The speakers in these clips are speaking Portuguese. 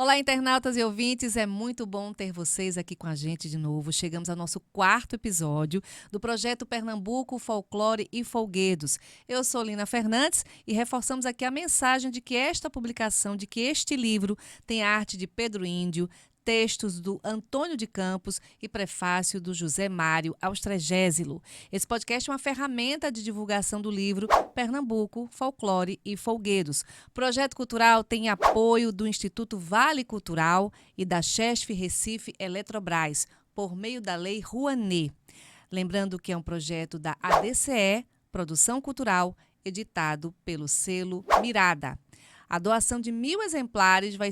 Olá, internautas e ouvintes, é muito bom ter vocês aqui com a gente de novo. Chegamos ao nosso 4º episódio do projeto Pernambuco, Folclore e Folguedos. Eu sou Lina Fernandes e reforçamos aqui a mensagem de que esta publicação, de que este livro tem a arte de Pedro Índio, textos do Antônio de Campos e prefácio do José Mário Austrégésilo. Esse podcast é uma ferramenta de divulgação do livro Pernambuco, Folclore e Folguedos. O projeto cultural tem apoio do Instituto Vale Cultural e da Chesf Recife Eletrobras, por meio da Lei Rouanet. Lembrando que é um projeto da ADCE, Produção Cultural, editado pelo selo Mirada. A doação de 1.000 exemplares vai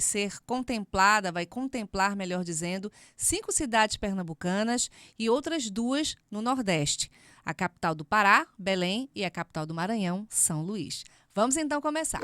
contemplar, melhor dizendo, 5 cidades pernambucanas e outras 2 no Nordeste. A capital do Pará, Belém, e a capital do Maranhão, São Luís. Vamos então começar.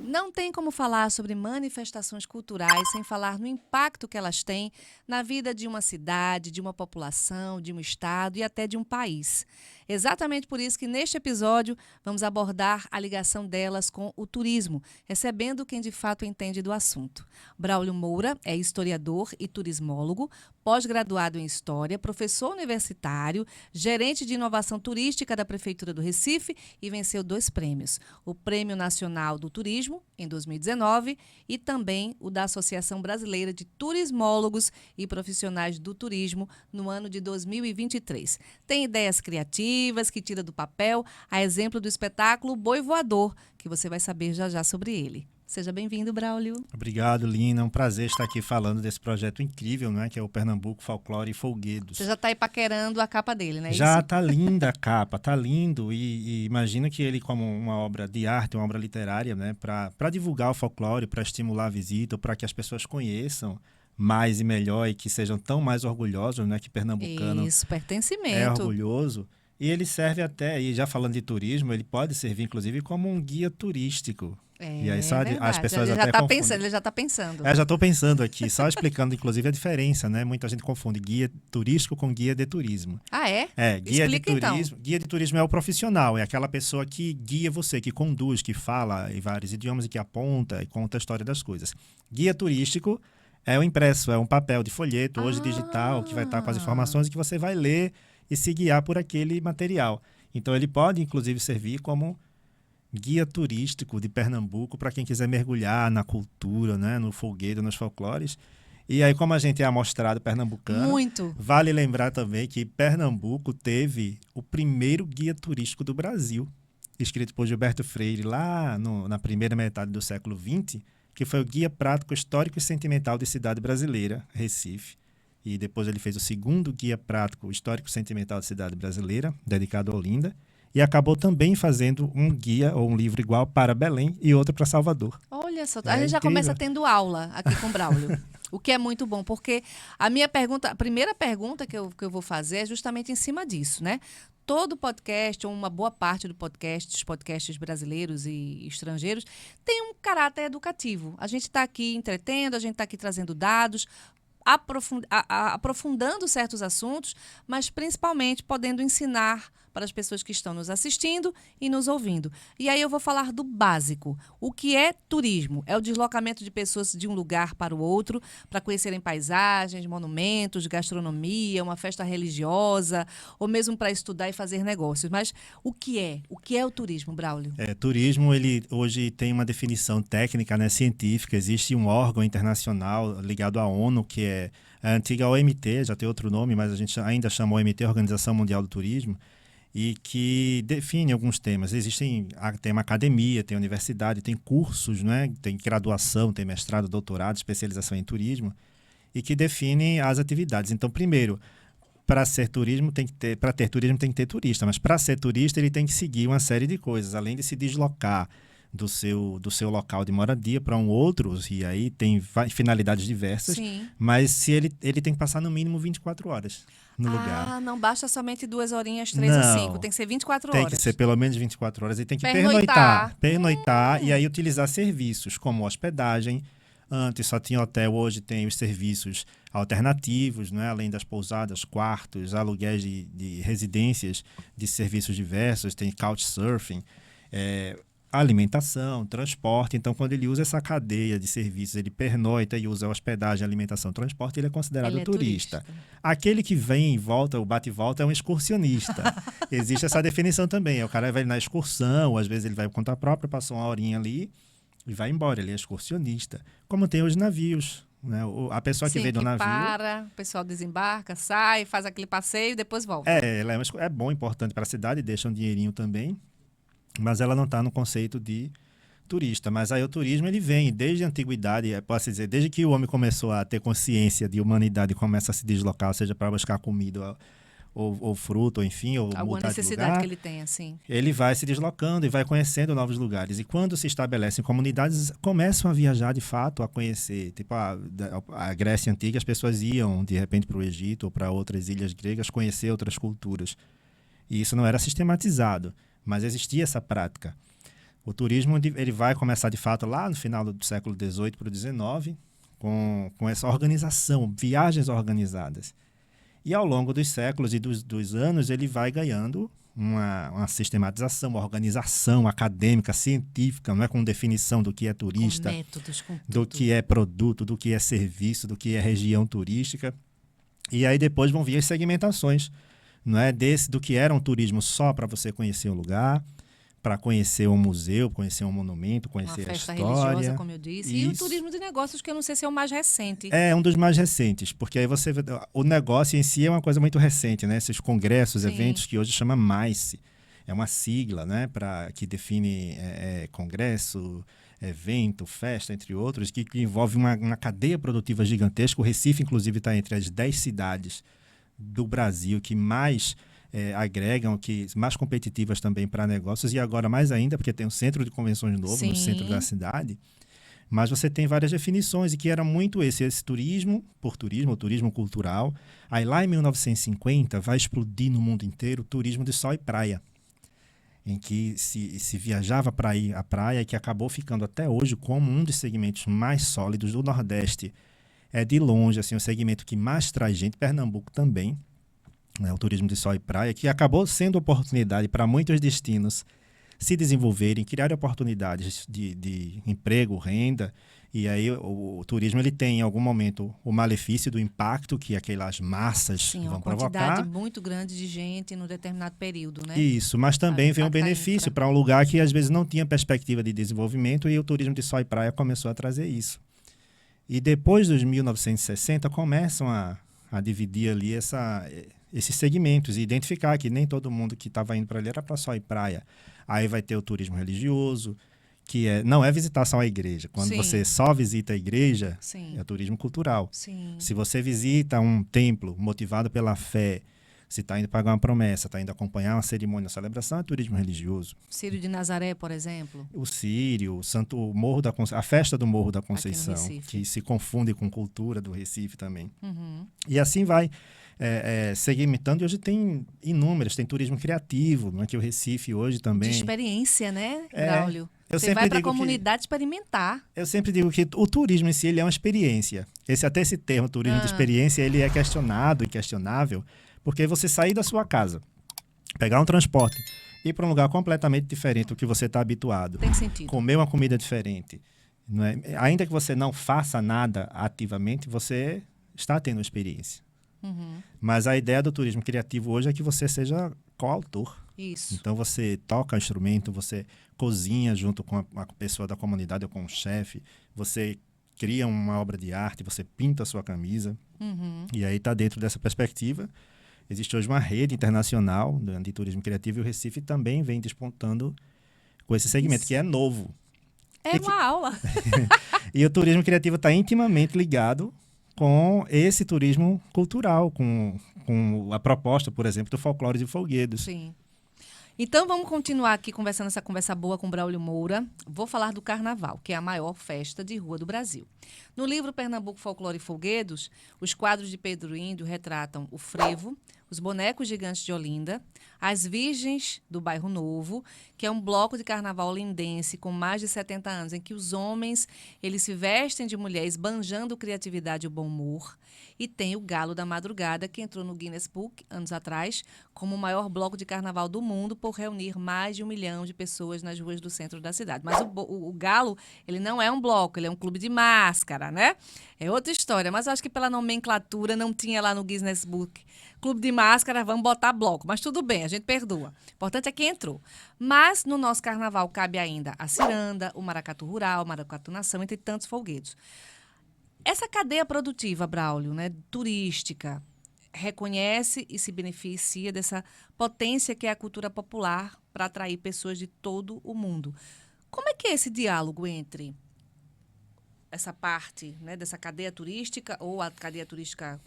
Não tem como falar sobre manifestações culturais sem falar no impacto que elas têm na vida de uma cidade, de uma população, de um estado e até de um país. Exatamente por isso que neste episódio vamos abordar a ligação delas com o turismo, recebendo quem de fato entende do assunto. Braulio Moura é historiador e turismólogo, pós-graduado em História, professor universitário, gerente de inovação turística da Prefeitura do Recife e venceu 2 prêmios. O Prêmio Nacional do Turismo, em 2019, e também o da Associação Brasileira de Turismólogos e Profissionais do Turismo, no ano de 2023. Tem ideias criativas que tira do papel, a exemplo do espetáculo Boi Voador, que você vai saber já já sobre ele. Seja bem-vindo, Braulio. Obrigado, Lina. É um prazer estar aqui falando desse projeto incrível, né, que é o Pernambuco, Folclore e Folguedos. Você já está aí paquerando a capa dele, né? Já está linda a capa, está lindo. E imagina que ele, como uma obra de arte, uma obra literária, né, para divulgar o folclore, para estimular a visita, para que as pessoas conheçam mais e melhor e que sejam tão mais orgulhosos, né, que pernambucano Isso, pertencimento. é orgulhoso. E ele serve até, e já falando de turismo, ele pode servir inclusive como um guia turístico. E aí só as pessoas ele até confundem. Ele já está pensando. Já estou pensando aqui, só explicando inclusive a diferença, né? Muita gente confunde guia turístico com guia de turismo. Ah, é? Guia Explica, de turismo. então. Guia de turismo é o profissional, é aquela pessoa que guia você, que conduz, que fala em vários idiomas e que aponta e conta a história das coisas. Guia turístico é o impresso, é um papel de folheto, hoje digital, que vai estar com as informações e que você vai ler e se guiar por aquele material. Então ele pode inclusive servir como guia turístico de Pernambuco para quem quiser mergulhar na cultura, né, no folguedo, nos folclores. E aí, como a gente é amostrado pernambucano, muito. Vale lembrar também que Pernambuco teve o primeiro guia turístico do Brasil, escrito por Gilberto Freire lá na primeira metade do século XX, que foi o Guia Prático Histórico e Sentimental de Cidade Brasileira, Recife. E depois ele fez o segundo Guia Prático Histórico e Sentimental de Cidade Brasileira, dedicado a Olinda. E acabou também fazendo um guia ou um livro igual para Belém e outro para Salvador. Olha só, a gente já começa tendo aula aqui com o Braulio, o que é muito bom, porque a primeira pergunta que eu vou fazer é justamente em cima disso, né? Todo podcast, ou uma boa parte dos podcasts brasileiros e estrangeiros, tem um caráter educativo. A gente está aqui entretendo, a gente está aqui trazendo dados, aprofundando certos assuntos, mas principalmente podendo ensinar para as pessoas que estão nos assistindo e nos ouvindo. E aí eu vou falar do básico. O que é turismo? É o deslocamento de pessoas de um lugar para o outro para conhecerem paisagens, monumentos, gastronomia, uma festa religiosa, ou mesmo para estudar e fazer negócios. Mas o que é? O que é o turismo, Braulio? Turismo, ele hoje tem uma definição técnica, né, científica. Existe um órgão internacional ligado à ONU, que é a antiga OMT, já tem outro nome, mas a gente ainda chama OMT, Organização Mundial do Turismo, e que define alguns temas. Tem uma academia, tem universidade, tem cursos, né? Tem graduação, tem mestrado, doutorado, especialização em turismo, e que definem as atividades. Então, primeiro, para ter turismo tem que ter turista, mas para ser turista ele tem que seguir uma série de coisas, além de se deslocar do seu local de moradia para um outro, e aí tem finalidades diversas. Sim. Mas ele tem que passar no mínimo 24 horas no lugar. Não basta somente 2 horinhas, 3 a 5, tem que ser 24 horas. Tem que ser pelo menos 24 horas e tem que pernoitar pernoitar e aí utilizar serviços como hospedagem, Antes só tinha hotel, hoje tem os serviços alternativos, né? Além das pousadas, quartos, aluguéis de residências de serviços diversos, tem couchsurfing, alimentação, transporte. Então, quando ele usa essa cadeia de serviços, ele pernoita e usa hospedagem, alimentação, transporte, ele é considerado turista. Aquele que vem e volta, o bate e volta, é um excursionista. Existe essa definição também. O cara vai na excursão, às vezes ele vai por conta própria, passou uma horinha ali e vai embora. Ele é excursionista. Como tem os navios, né? A pessoa que vem do navio... para, o pessoal desembarca, sai, faz aquele passeio e depois volta. É bom, importante para a cidade, deixa um dinheirinho também. Mas ela não está no conceito de turista. Mas aí o turismo ele vem desde a antiguidade, posso dizer, desde que o homem começou a ter consciência de humanidade e começa a se deslocar, seja para buscar comida ou fruto, ou enfim, ou alguma mudar necessidade de lugar, que ele tem, assim. Ele vai se deslocando e vai conhecendo novos lugares. E quando se estabelecem comunidades, começam a viajar de fato, a conhecer. Tipo, a Grécia Antiga, as pessoas iam de repente para o Egito ou para outras ilhas gregas conhecer outras culturas. E isso não era sistematizado. Mas existia essa prática. O turismo ele vai começar, de fato, lá no final do século XVIII para o XIX, com essa organização, viagens organizadas. E ao longo dos séculos e dos anos, ele vai ganhando uma sistematização, uma organização acadêmica, científica, não é, com definição do que é turista, com métodos, com do que é produto, do que é serviço, do que é região turística. E aí depois vão vir as segmentações, não é, do que era um turismo só para você conhecer o lugar, para conhecer um museu, conhecer um monumento, conhecer a história. Uma festa religiosa, como eu disse. Isso. E o turismo de negócios, que eu não sei se é o mais recente. É um dos mais recentes, porque aí você vê, o negócio em si é uma coisa muito recente, né? Esses congressos, eventos que hoje chama MICE. É uma sigla, né, que define congresso, evento, festa, entre outros, que envolve uma cadeia produtiva gigantesca. O Recife, inclusive, está entre as 10 cidades do Brasil que mais agregam, que mais competitivas também para negócios, e agora mais ainda, porque tem um centro de convenções novo no centro da cidade. Mas você tem várias definições, e que era muito esse turismo, por turismo, o turismo cultural. Aí lá em 1950 vai explodir no mundo inteiro o turismo de sol e praia, em que se viajava para ir à praia, que acabou ficando até hoje como um dos segmentos mais sólidos do Nordeste. É de longe assim, o segmento que mais traz gente, Pernambuco também, né, o turismo de sol e praia, que acabou sendo oportunidade para muitos destinos se desenvolverem, criar oportunidades de emprego, renda. E aí o turismo ele tem, em algum momento, o malefício do impacto que aquelas massas vão provocar. Uma quantidade muito grande de gente num determinado período, né? Isso, mas também vem um benefício para um lugar que às vezes não tinha perspectiva de desenvolvimento, e o turismo de sol e praia começou a trazer isso. E depois dos 1960 começam a dividir ali esses segmentos e identificar que nem todo mundo que estava indo para ali era para sol e praia. Aí vai ter o turismo religioso, que não é visitar só a igreja. Quando você só visita a igreja, é turismo cultural. Sim. Se você visita um templo motivado pela fé, se está indo pagar uma promessa, está indo acompanhar uma cerimônia, uma celebração, é turismo religioso. Círio de Nazaré, por exemplo. O Círio, a festa do Morro da Conceição, que se confunde com cultura do Recife também. Uhum. E assim vai segmentando, e hoje tem inúmeros, tem turismo criativo, não é, que o Recife hoje também... De experiência, né, Braulio? Você vai para a comunidade experimentar. Eu sempre digo que o turismo em si ele é uma experiência. Até esse termo, turismo de experiência, ele é questionado e questionável, porque você sair da sua casa, pegar um transporte, ir para um lugar completamente diferente do que você está habituado. Tem sentido. Comer uma comida diferente. Não é? Ainda que você não faça nada ativamente, você está tendo uma experiência. Uhum. Mas a ideia do turismo criativo hoje é que você seja coautor. Isso. Então você toca instrumento, você cozinha junto com a pessoa da comunidade ou com o chefe, você cria uma obra de arte, você pinta a sua camisa. Uhum. E aí está dentro dessa perspectiva. Existe hoje uma rede internacional de turismo criativo, e o Recife também vem despontando com esse segmento, que é novo. É uma aula. E o turismo criativo está intimamente ligado com esse turismo cultural, com a proposta, por exemplo, do Folclores e Folguedos. Sim. Então, vamos continuar aqui conversando essa conversa boa com Braulio Moura. Vou falar do Carnaval, que é a maior festa de rua do Brasil. No livro Pernambuco, Folclore e Folguedos, os quadros de Pedro Índio retratam o frevo, os bonecos gigantes de Olinda, as Virgens do Bairro Novo, que é um bloco de carnaval olindense com mais de 70 anos, em que os homens eles se vestem de mulher, esbanjando criatividade e o bom humor. E tem o Galo da Madrugada, que entrou no Guinness Book, anos atrás, como o maior bloco de carnaval do mundo, por reunir mais de 1 milhão de pessoas nas ruas do centro da cidade. Mas o Galo, ele não é um bloco, ele é um clube de máscara, né? É outra história, mas eu acho que pela nomenclatura não tinha lá no Guinness Book. Clube de máscara, vamos botar bloco. Mas tudo bem, a gente perdoa. O importante é que entrou. Mas no nosso carnaval cabe ainda a ciranda, o maracatu rural, o maracatu nação, entre tantos folguedos. Essa cadeia produtiva, Braulio, né, turística, reconhece e se beneficia dessa potência que é a cultura popular para atrair pessoas de todo o mundo. Como é que é esse diálogo entre essa parte, né, dessa cadeia turística ou a cadeia turística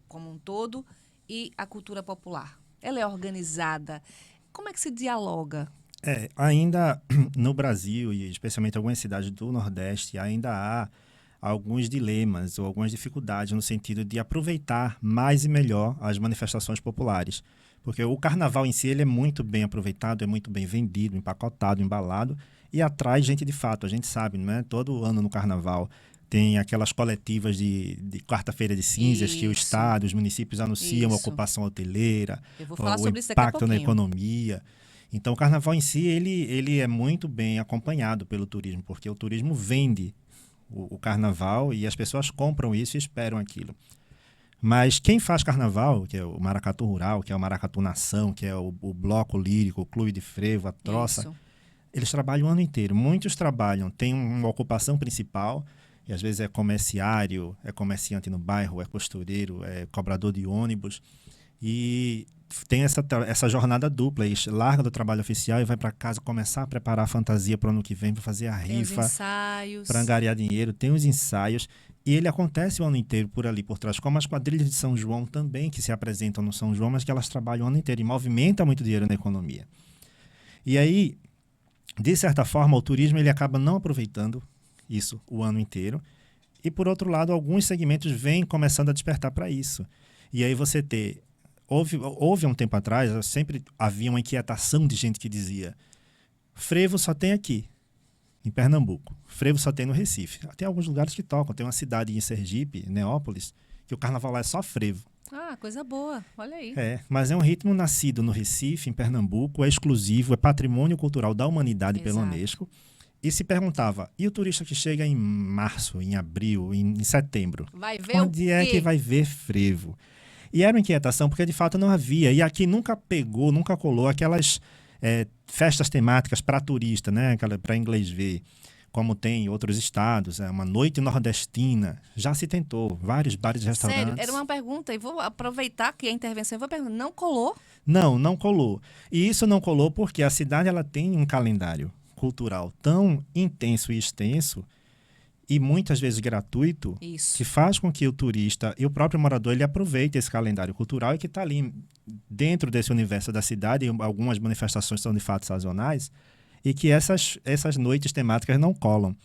como um todo e a cultura popular? Ela é organizada? Como é que se dialoga? Ainda no Brasil, e especialmente em algumas cidades do Nordeste, ainda há alguns dilemas ou algumas dificuldades no sentido de aproveitar mais e melhor as manifestações populares. Porque o carnaval em si ele é muito bem aproveitado, é muito bem vendido, empacotado, embalado e atrai gente de fato. A gente sabe, não é? Todo ano no carnaval tem aquelas coletivas de quarta-feira de cinzas que o Isso. Estado, os municípios anunciam a Isso. ocupação hoteleira, Eu vou falar o sobre isso daqui a impacto na pouquinho. economia. Então, o carnaval em si ele é muito bem acompanhado pelo turismo, porque o turismo vende o carnaval e as pessoas compram isso e esperam aquilo. Mas quem faz carnaval, que é o maracatu rural, que é o maracatu nação, que é o bloco lírico, o clube de frevo, a troça, Isso. eles trabalham o ano inteiro. Muitos trabalham, têm uma ocupação principal, e às vezes é comerciário, é comerciante no bairro, é costureiro, é cobrador de ônibus. E tem essa jornada dupla, e larga do trabalho oficial e vai para casa começar a preparar a fantasia para o ano que vem, para fazer a Tem os rifa, ensaios. para angariar dinheiro, tem os ensaios, e ele acontece o ano inteiro por ali, por trás, como as quadrilhas de São João também, que se apresentam no São João, mas que elas trabalham o ano inteiro e movimentam muito dinheiro na economia. E aí, de certa forma, o turismo ele acaba não aproveitando isso o ano inteiro, e por outro lado, alguns segmentos vêm começando a despertar para isso. E aí você houve um tempo atrás, sempre havia uma inquietação de gente que dizia: frevo só tem aqui, em Pernambuco. Frevo só tem no Recife. Tem alguns lugares que tocam. Tem uma cidade em Sergipe, Neópolis, que o carnaval lá é só frevo. Ah, coisa boa. Olha aí. Mas é um ritmo nascido no Recife, em Pernambuco, é exclusivo, é patrimônio cultural da humanidade pela Exato. Unesco. E se perguntava, e o turista que chega em março, em abril, em setembro? Vai ver o Onde é quê? que vai ver frevo? E era uma inquietação, porque de fato não havia. E aqui nunca pegou, nunca colou aquelas festas temáticas para turista, né? Para inglês ver, como tem em outros estados. Uma noite nordestina. Já se tentou. Vários bares e restaurantes. Sério, era uma pergunta e vou aproveitar que a intervenção eu vou perguntar. Não colou? Não colou. E isso não colou porque a cidade ela tem um calendário cultural tão intenso e extenso e muitas vezes gratuito, Isso. que faz com que o turista e o próprio morador ele aproveite esse calendário cultural e que está ali dentro desse universo da cidade, e algumas manifestações são de fato sazonais, e que essas noites temáticas não colam.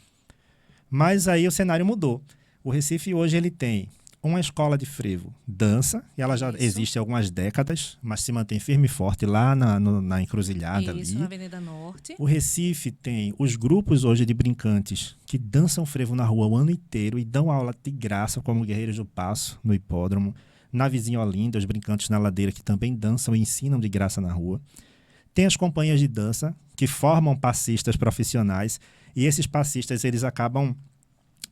Mas aí o cenário mudou. O Recife hoje ele tem uma escola de frevo, dança, e ela já Isso. existe há algumas décadas, mas se mantém firme e forte lá na encruzilhada Isso, ali. na Avenida Norte. O Recife tem os grupos hoje de brincantes que dançam frevo na rua o ano inteiro e dão aula de graça, como Guerreiros do Passo, no hipódromo. Na vizinha Olinda, os brincantes na ladeira que também dançam e ensinam de graça na rua. Tem as companhias de dança que formam passistas profissionais e esses passistas eles acabam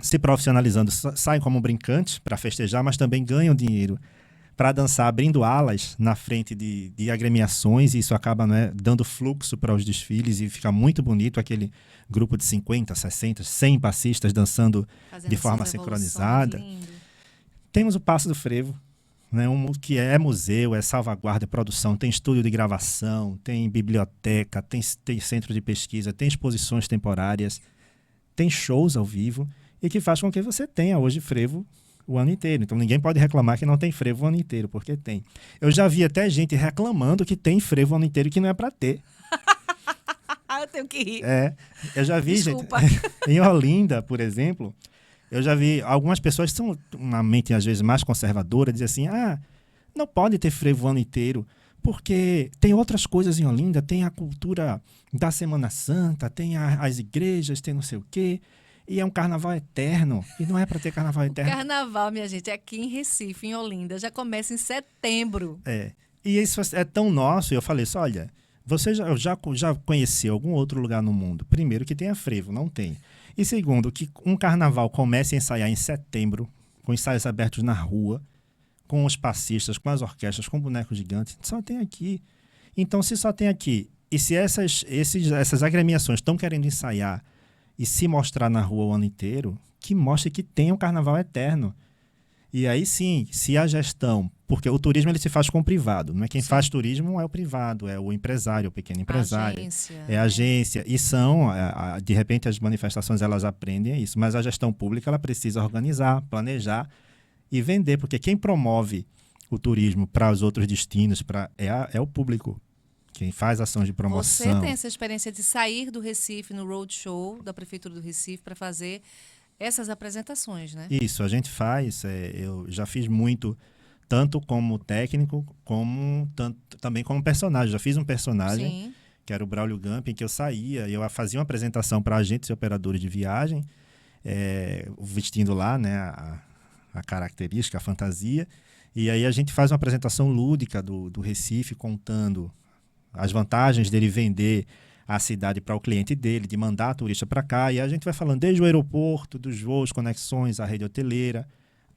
se profissionalizando, saem como brincantes para festejar, mas também ganham dinheiro para dançar, abrindo alas na frente de agremiações, e isso acaba dando fluxo para os desfiles e fica muito bonito aquele grupo de 50, 60, 100 passistas dançando Fazendo de forma essas sincronizada. evoluções, lindo. Temos o Passo do Frevo, que é museu, é salvaguarda, é produção, tem estúdio de gravação, tem biblioteca, tem centro de pesquisa, tem exposições temporárias, tem shows ao vivo, e que faz com que você tenha hoje frevo o ano inteiro. Então ninguém pode reclamar que não tem frevo o ano inteiro, porque tem. Eu já vi até gente reclamando que tem frevo o ano inteiro e que não é para ter. Eu tenho que rir. Eu já vi, Desculpa. gente, em Olinda, por exemplo, eu já vi algumas pessoas que são uma mente às vezes mais conservadora, dizem assim, Não pode ter frevo o ano inteiro, porque tem outras coisas em Olinda, tem a cultura da Semana Santa, tem as igrejas, tem não sei o quê, e é um carnaval eterno, e não é para ter carnaval eterno. Carnaval, minha gente, aqui em Recife, em Olinda, já começa em setembro. E isso é tão nosso, e eu falei assim, olha, você já conheceu algum outro lugar no mundo? Primeiro, que tenha frevo, não tem. E segundo, que um carnaval comece a ensaiar em setembro, com ensaios abertos na rua, com os passistas, com as orquestras, com bonecos gigantes, só tem aqui. Então, se só tem aqui, e se essas agremiações estão querendo ensaiar e se mostrar na rua o ano inteiro, que mostre que tem um carnaval eterno. E aí sim, se a gestão, porque o turismo ele se faz com o privado, não é quem faz turismo é o privado, é o empresário, o pequeno empresário, é a agência, e de repente as manifestações elas aprendem isso, mas a gestão pública ela precisa organizar, planejar e vender, porque quem promove o turismo para os outros destinos é o público, quem faz ações de promoção. Você tem essa experiência de sair do Recife no roadshow da Prefeitura do Recife para fazer essas apresentações, né? Isso, a gente faz, eu já fiz muito, tanto como técnico, também como personagem. Já fiz um personagem, Sim. que era o Braulio Gamp, em que eu saía, eu fazia uma apresentação para agentes e operadores de viagem, vestindo lá, né, a característica, a fantasia, e aí a gente faz uma apresentação lúdica do Recife, contando as vantagens dele vender a cidade para o cliente dele, de mandar a turista para cá, e a gente vai falando desde o aeroporto, dos voos, conexões, a rede hoteleira,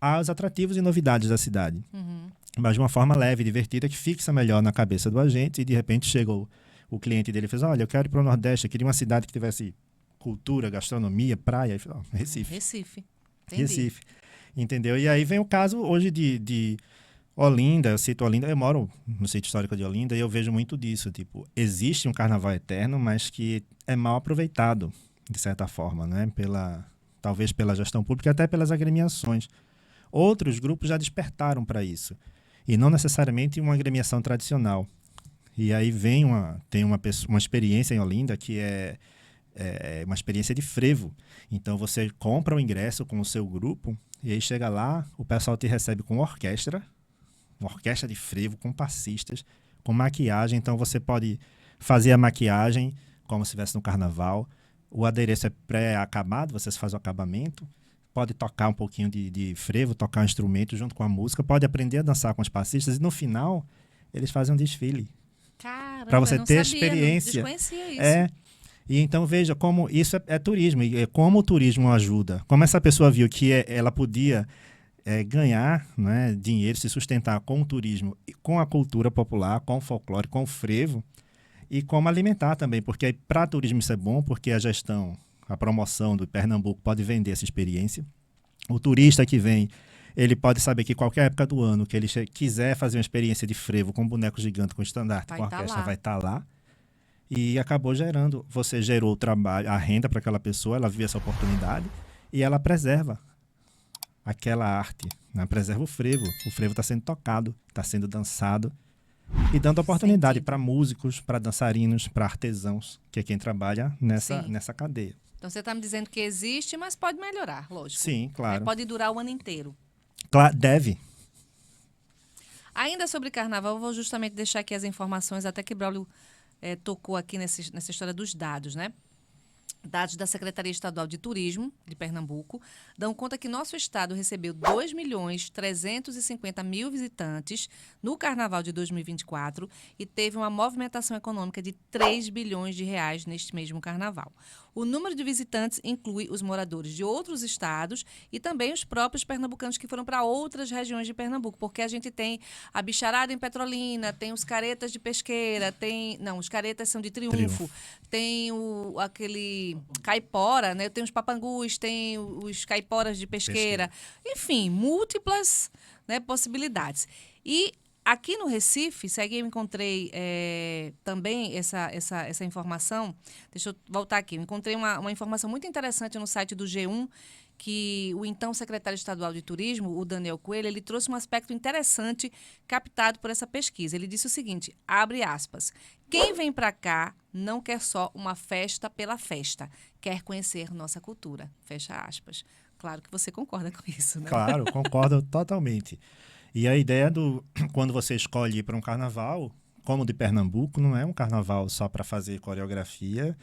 aos atrativos e novidades da cidade. Uhum. Mas de uma forma leve, divertida, que fixa melhor na cabeça do agente, e de repente chega o cliente dele e fez, olha, eu quero ir para o Nordeste, eu queria uma cidade que tivesse cultura, gastronomia, praia, Recife. Recife. Entendi. Recife. Entendeu? E aí vem o caso hoje de Olinda, eu cito Olinda, eu moro no sítio histórico de Olinda e eu vejo muito disso, tipo, existe um carnaval eterno, mas que é mal aproveitado, de certa forma, né? Talvez pela gestão pública e até pelas agremiações. Outros grupos já despertaram para isso, e não necessariamente uma agremiação tradicional. E aí tem uma experiência em Olinda que é uma experiência de frevo. Então você compra o ingresso com o seu grupo e aí chega lá, o pessoal te recebe com uma orquestra de frevo, com passistas, com maquiagem. Então você pode fazer a maquiagem como se estivesse no carnaval. O adereço é pré-acabado, você faz o acabamento. Pode tocar um pouquinho de frevo, tocar um instrumento junto com a música. Pode aprender a dançar com os passistas. E no final, eles fazem um desfile. Caramba, para você não ter sabia, experiência. não desconhecia isso. E então veja como isso é turismo. E como o turismo ajuda. Como essa pessoa viu que ela podia ganhar, né, dinheiro, se sustentar com o turismo, com a cultura popular, com o folclore, com o frevo, e como alimentar também, porque para turismo isso é bom, porque a promoção do Pernambuco pode vender essa experiência. O turista que vem, ele pode saber que qualquer época do ano que ele quiser fazer uma experiência de frevo com boneco gigante, com estandarte, com orquestra, vai estar lá. E acabou você gerou o trabalho, a renda para aquela pessoa, ela viu essa oportunidade e ela preserva aquela arte, né? Preserva o frevo está sendo tocado, está sendo dançado e dando oportunidade para músicos, para dançarinos, para artesãos, que é quem trabalha nessa cadeia. Então você está me dizendo que existe, mas pode melhorar, lógico. Sim, claro. Pode durar o ano inteiro. Claro, deve. Ainda sobre carnaval, eu vou justamente deixar aqui as informações, até que Braulio tocou aqui nessa história dos dados, né? Dados da Secretaria Estadual de Turismo de Pernambuco dão conta que nosso estado recebeu 2.350.000 visitantes no Carnaval de 2024 e teve uma movimentação econômica de 3 bilhões de reais neste mesmo Carnaval. O número de visitantes inclui os moradores de outros estados e também os próprios pernambucanos que foram para outras regiões de Pernambuco, porque a gente tem a bicharada em Petrolina, tem os caretas de Pesqueira, os caretas são de Triunfo. Tem aquele caipora, né? Tem os papangus, tem os caiporas de Pesqueira. Enfim, múltiplas, né, possibilidades. E aqui no Recife, segue, eu encontrei também essa informação. Deixa eu voltar aqui. Eu encontrei uma informação muito interessante no site do G1, que o então secretário estadual de turismo, o Daniel Coelho, ele trouxe um aspecto interessante captado por essa pesquisa. Ele disse o seguinte, abre aspas, quem vem para cá não quer só uma festa pela festa, quer conhecer nossa cultura, fecha aspas. Claro que você concorda com isso, né? Claro, concordo totalmente. E a ideia quando você escolhe ir para um carnaval, como o de Pernambuco, não é um carnaval só para fazer coreografia,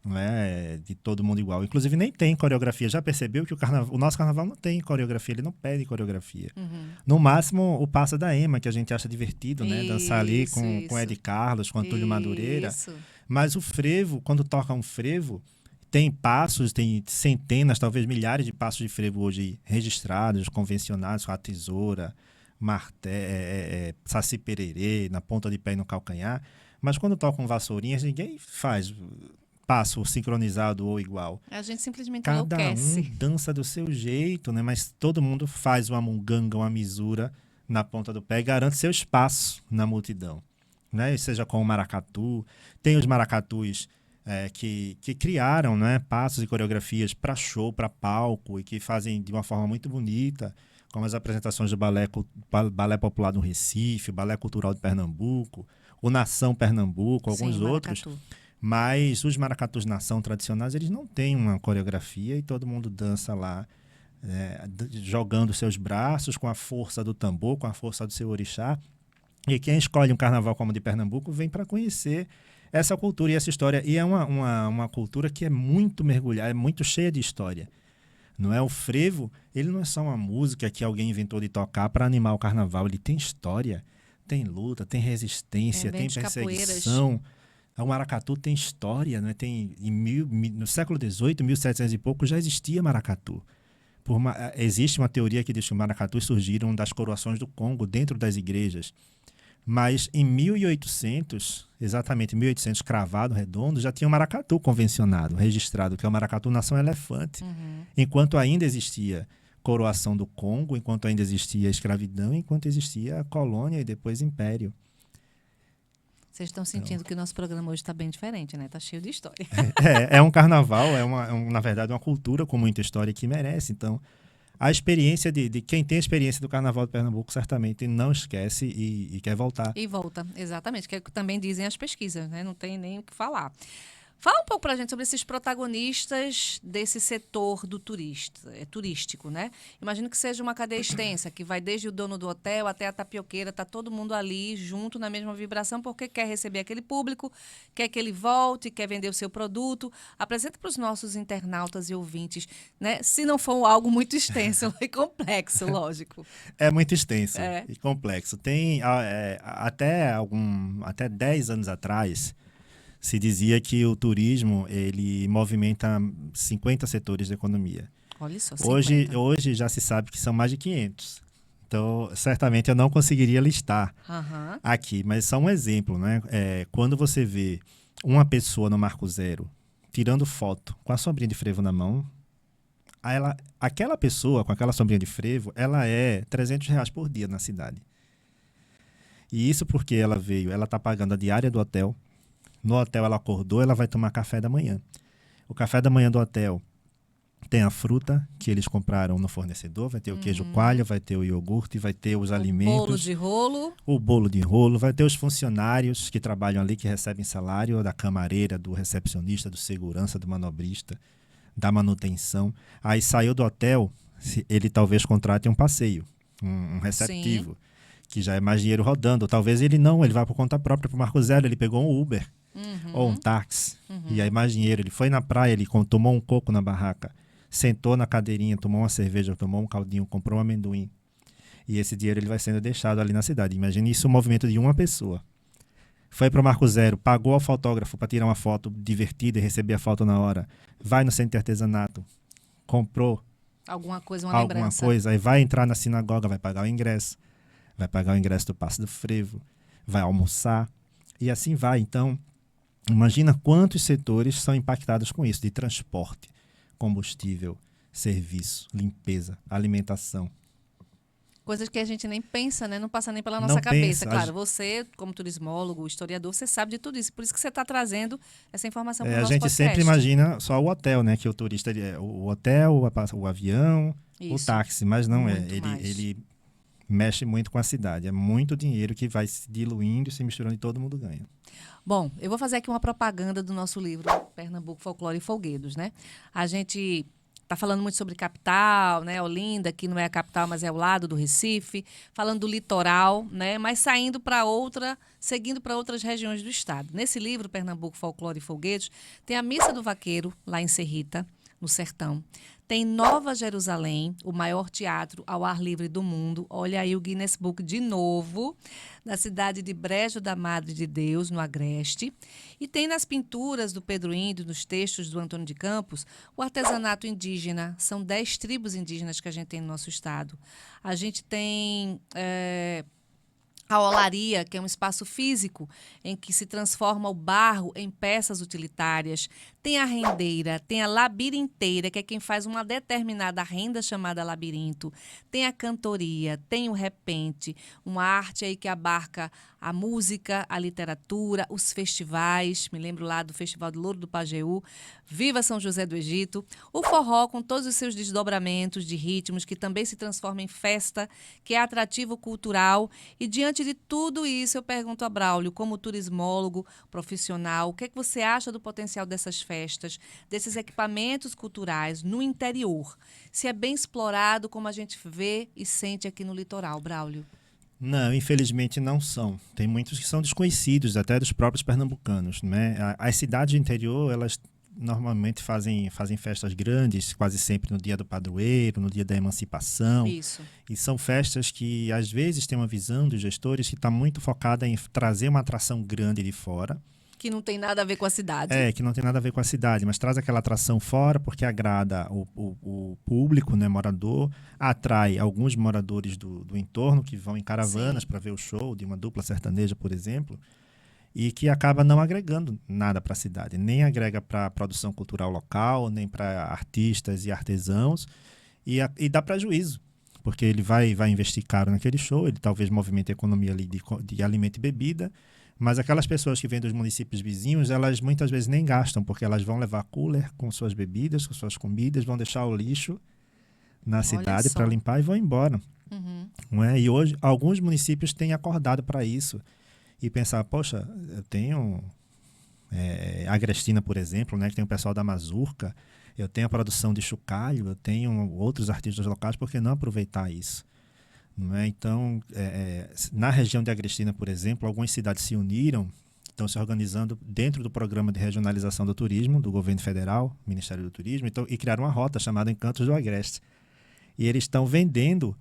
não é de todo mundo igual. Inclusive nem tem coreografia. Já percebeu que o nosso carnaval não tem coreografia, ele não pede coreografia. Uhum. No máximo, o Passa da Ema, que a gente acha divertido, né? Dançar ali Isso, com Ed Carlos, com Antônio Madureira. Isso. Mas o frevo, quando toca um frevo, tem passos, tem centenas, talvez milhares de passos de frevo hoje registrados, convencionados, com a tesoura, saci pererê, na ponta de pé e no calcanhar. Mas quando tocam vassourinhas, ninguém faz passo sincronizado ou igual. A gente simplesmente Cada enlouquece. um dança do seu jeito, né? Mas todo mundo faz uma munganga, uma misura na ponta do pé e garante seu espaço na multidão, né? Seja com o maracatu. Tem os maracatus que criaram, né, passos e coreografias para show, para palco, e que fazem de uma forma muito bonita, como as apresentações do Balé Popular do Recife, o Balé Cultural de Pernambuco, o Nação Pernambuco, alguns Sim, outros. maracatu. Mas os maracatus nação tradicionais, eles não têm uma coreografia e todo mundo dança lá, jogando seus braços com a força do tambor, com a força do seu orixá. E quem escolhe um carnaval como o de Pernambuco vem para conhecer essa cultura e essa história. E é uma cultura que é muito mergulhada, é muito cheia de história. Não é? O frevo, ele não é só uma música que alguém inventou de tocar para animar o carnaval. Ele tem história, tem luta, tem resistência, tem perseguição. O maracatu tem história, né? No século XVIII, 1700 e pouco, já existia maracatu. Existe uma teoria que diz que os maracatus surgiram das coroações do Congo dentro das igrejas. Mas em 1800, exatamente 1800, cravado, redondo, já tinha um maracatu convencionado, registrado, que é o maracatu nação elefante. Uhum. Enquanto ainda existia coroação do Congo, enquanto ainda existia escravidão, enquanto existia a colônia e depois império. Vocês estão sentindo que o nosso programa hoje está bem diferente, né? Está cheio de história. É um carnaval, na verdade, uma cultura com muita história que merece. Então, a experiência de quem tem a experiência do Carnaval de Pernambuco certamente não esquece e quer voltar. E volta, exatamente, que é o que também dizem as pesquisas, né? Não tem nem o que falar. Fala um pouco pra gente sobre esses protagonistas desse setor turístico, né? Imagino que seja uma cadeia extensa, que vai desde o dono do hotel até a tapioqueira, tá todo mundo ali junto na mesma vibração, porque quer receber aquele público, quer que ele volte, quer vender o seu produto. Apresenta para os nossos internautas e ouvintes, né? Se não for algo muito extenso e complexo, lógico. É muito extenso É. e complexo. Tem até 10 anos atrás, se dizia que o turismo ele movimenta 50 setores da economia. Olha só, 50. Hoje já se sabe que são mais de 500. Então, certamente eu não conseguiria listar Uhum. aqui, mas só um exemplo, né? Quando você vê uma pessoa no Marco Zero tirando foto com a sombrinha de frevo na mão, aquela pessoa com aquela sombrinha de frevo, ela é R$300 por dia na cidade. E isso porque ela está pagando a diária do hotel. No hotel ela acordou, ela vai tomar café da manhã. O café da manhã do hotel tem a fruta que eles compraram no fornecedor, vai ter o queijo coalho, vai ter o iogurte, vai ter os alimentos. O bolo de rolo. O bolo de rolo, vai ter os funcionários que trabalham ali, que recebem salário, da camareira, do recepcionista, do segurança, do manobrista, da manutenção. Aí saiu do hotel, ele talvez contrate um passeio, um receptivo, sim, que já é mais dinheiro rodando. Talvez ele vai por conta própria para o Marco Zero, ele pegou um Uber. Ou um táxi, e aí mais dinheiro. Ele foi na praia, ele tomou um coco na barraca, sentou na cadeirinha, tomou uma cerveja, tomou um caldinho, comprou um amendoim. E esse dinheiro ele vai sendo deixado ali na cidade. Imagine isso, o movimento de uma pessoa. Foi para o Marco Zero, pagou ao fotógrafo para tirar uma foto divertida e receber a foto na hora. Vai no centro de artesanato, comprou alguma lembrança. Coisa, aí vai entrar na sinagoga, vai pagar o ingresso. Vai pagar o ingresso do Passo do Frevo, vai almoçar, e assim vai. Então, imagina quantos setores são impactados com isso, de transporte, combustível, serviço, limpeza, alimentação. Coisas que a gente nem pensa, né? Não passa nem pela nossa cabeça. Claro, você, como turismólogo, historiador, você sabe de tudo isso. Por isso que você está trazendo essa informação para o nosso podcast. A gente sempre imagina só o hotel, né? Que o turista, o hotel, o avião, isso, o táxi, mas não é. Ele mexe muito com a cidade. É muito dinheiro que vai se diluindo, se misturando e todo mundo ganha. Bom, eu vou fazer aqui uma propaganda do nosso livro Pernambuco, Folclore e Folguedos, né? A gente tá falando muito sobre capital, né? Olinda, que não é a capital, mas é ao lado do Recife, falando do litoral, né? Mas saindo para seguindo para outras regiões do estado. Nesse livro, Pernambuco, Folclore e Foguetes, tem a Missa do Vaqueiro, lá em Serrita, no sertão. Tem Nova Jerusalém, o maior teatro ao ar livre do mundo. Olha aí o Guinness Book de novo, na cidade de Brejo da Madre de Deus, no Agreste. E tem nas pinturas do Pedro Índio, nos textos do Antônio de Campos, o artesanato indígena. São 10 tribos indígenas que a gente tem no nosso estado. A gente tem a olaria, que é um espaço físico em que se transforma o barro em peças utilitárias. Tem a rendeira, tem a labirinteira, que é quem faz uma determinada renda chamada labirinto. Tem a cantoria, tem o repente, uma arte aí que abarca a música, a literatura, os festivais. Me lembro lá do Festival do Louro do Pajeú. Viva São José do Egito. O forró, com todos os seus desdobramentos de ritmos, que também se transforma em festa, que é atrativo cultural. E diante de tudo isso, eu pergunto a Braulio, como turismólogo profissional, o que é que você acha do potencial dessas festas, desses equipamentos culturais no interior? Se é bem explorado, como a gente vê e sente aqui no litoral, Braulio? Não, infelizmente não são. Tem muitos que são desconhecidos, até dos próprios pernambucanos, né? As cidades do interior, elas normalmente fazem festas grandes, quase sempre no dia do padroeiro, no dia da emancipação. Isso. E são festas que, às vezes, têm uma visão dos gestores que está muito focada em trazer uma atração grande de fora. Que não tem nada a ver com a cidade. Que não tem nada a ver com a cidade, mas traz aquela atração fora porque agrada o público, né, morador, atrai alguns moradores do entorno que vão em caravanas para ver o show de uma dupla sertaneja, por exemplo, e que acaba não agregando nada para a cidade. Nem agrega para a produção cultural local, nem para artistas e artesãos, e dá prejuízo, porque ele vai investir caro naquele show, ele talvez movimente a economia ali de alimento e bebida, mas aquelas pessoas que vêm dos municípios vizinhos, elas muitas vezes nem gastam, porque elas vão levar cooler com suas bebidas, com suas comidas, vão deixar o lixo na cidade para limpar e vão embora. Uhum. Não é? E hoje, alguns municípios têm acordado para isso e pensar, poxa, eu tenho a Agrestina, por exemplo, né, que tem o pessoal da Mazurca, eu tenho a produção de chocalho, eu tenho outros artistas locais, por que não aproveitar isso? Não é? Então, na região de Agrestina, por exemplo, algumas cidades se uniram, estão se organizando dentro do programa de regionalização do turismo do governo federal, Ministério do Turismo, e criaram uma rota chamada Encantos do Agreste. E eles estão vendendo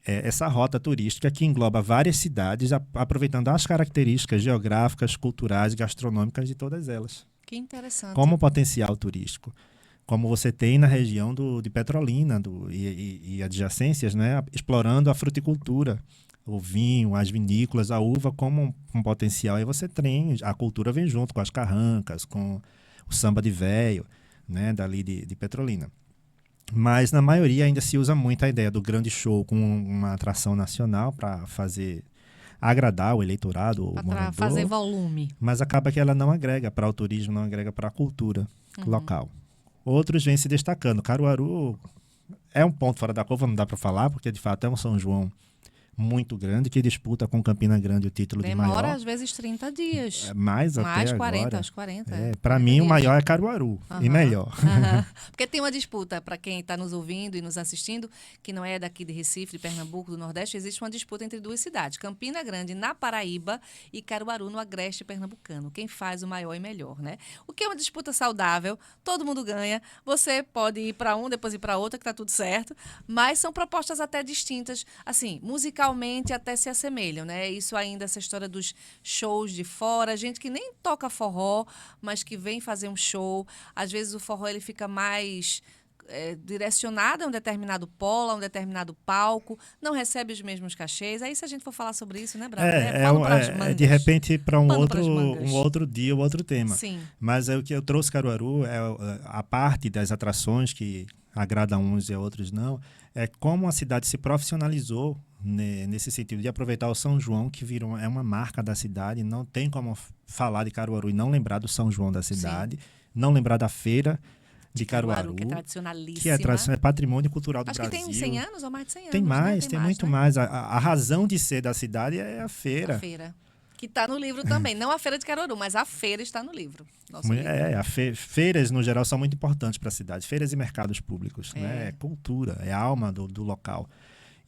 essa rota turística que engloba várias cidades, aproveitando as características geográficas, culturais e gastronômicas de todas elas. Que interessante. Como potencial turístico. Como você tem na região de Petrolina e adjacências, né, explorando a fruticultura, o vinho, as vinícolas, a uva como um potencial. Aí você tem, a cultura vem junto com as carrancas, com o samba de véio, né, dali de Petrolina. Mas na maioria ainda se usa muito a ideia do grande show com uma atração nacional para agradar o eleitorado, o morador. Fazer volume. Mas acaba que ela não agrega para o turismo, não agrega para a cultura local. Outros vêm se destacando. Caruaru é um ponto fora da curva, não dá para falar, porque de fato é um São João muito grande, que disputa com Campina Grande o título de maior. Demora às vezes 30 dias. Mais até 40, agora. acho 40. Para mim, o maior é Caruaru, e melhor. Porque tem uma disputa, para quem está nos ouvindo e nos assistindo, que não é daqui de Recife, de Pernambuco, do Nordeste, existe uma disputa entre duas cidades, Campina Grande, na Paraíba, e Caruaru, no Agreste pernambucano. Quem faz o maior e melhor, né? O que é uma disputa saudável, todo mundo ganha, você pode ir para um, depois ir para outra, que está tudo certo, mas são propostas até distintas, assim, musicalmente até se assemelham, né? Isso ainda, essa história dos shows de fora, gente que nem toca forró, mas que vem fazer um show. Às vezes o forró ele fica mais direcionado a um determinado polo, a um determinado palco, não recebe os mesmos cachês. Aí se a gente for falar sobre isso, né, Bravo? De repente para um outro dia, um outro tema. Sim. Mas o que eu trouxe Caruaru é a parte das atrações que agrada a uns e a outros não, é como a cidade se profissionalizou nesse sentido de aproveitar o São João, que virou, é uma marca da cidade. Não tem como falar de Caruaru e não lembrar do São João da cidade, não lembrar da feira de Caruaru, que é tradicionalíssima. Que é patrimônio cultural do Brasil. Acho que tem 100 anos ou mais de 100 anos. Tem mais, né? tem muito mais. A razão de ser da cidade é a feira. A feira. Que está no livro também. Não a Feira de Caruaru, mas a feira está no livro. Nosso livro. Feiras, no geral, são muito importantes para a cidade. Feiras e mercados públicos, né? É cultura, é a alma do local.